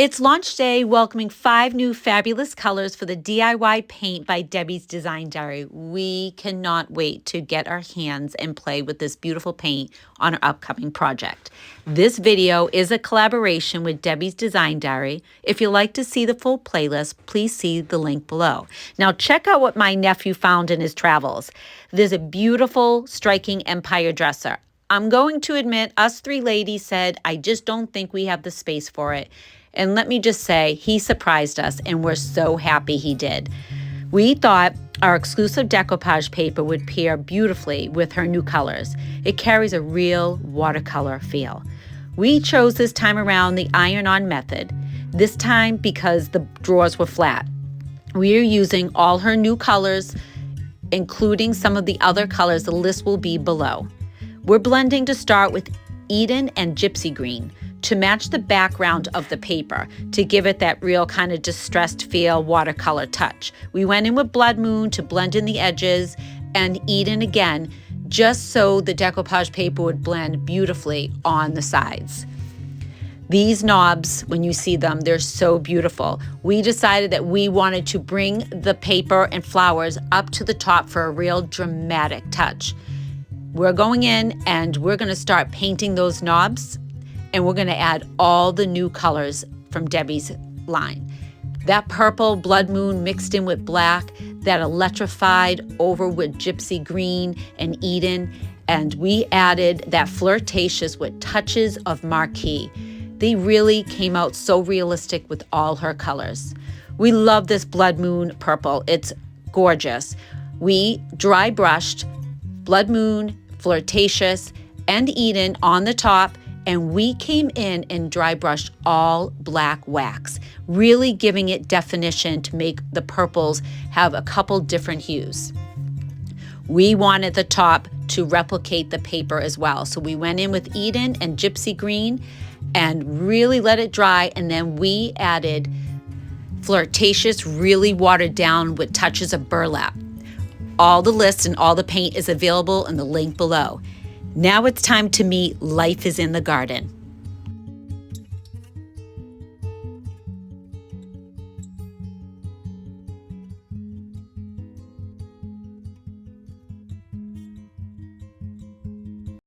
It's launch day, welcoming 5 new fabulous colors for the DIY paint by Debi's Design Diary. We cannot wait to get our hands and play with this beautiful paint on our upcoming project. This video is a collaboration with Debi's Design Diary. If you'd like to see the full playlist, please see the link below. Now check out what my nephew found in his travels. There's a beautiful, striking empire dresser. I'm going to admit, us 3 ladies said, I just don't think we have the space for it. And let me just say, he surprised us, and we're so happy he did. We thought our exclusive decoupage paper would pair beautifully with her new colors. It carries a real watercolor feel. We chose this time around the iron-on method, this time because the drawers were flat. We are using all her new colors, including some of the other colors. The list will be below. We're blending to start with Eden and Gypsy green to match the background of the paper, to give it that real kind of distressed feel, watercolor touch. We went in with Blood Moon to blend in the edges, and Eden again, just so the decoupage paper would blend beautifully on the sides. These knobs, when you see them, they're so beautiful. We decided that we wanted to bring the paper and flowers up to the top for a real dramatic touch. We're going in and we're gonna start painting those knobs, and we're gonna add all the new colors from Debi's line. That purple Blood Moon mixed in with black, that Electrified over with Gypsy green and Eden, and we added that Flirtatious with touches of Marquee. They really came out so realistic with all her colors. We love this Blood Moon purple, it's gorgeous. We dry brushed Blood Moon, Flirtatious, and Eden on the top, and we came in and dry brushed all black wax, really giving it definition to make the purples have a couple different hues. We wanted the top to replicate the paper as well, so we went in with Eden and Gypsy green and really let it dry, and then we added Flirtatious, really watered down with touches of Burlap. All the list and all the paint is available in the link below. Now it's time to meet Life is in the Garden.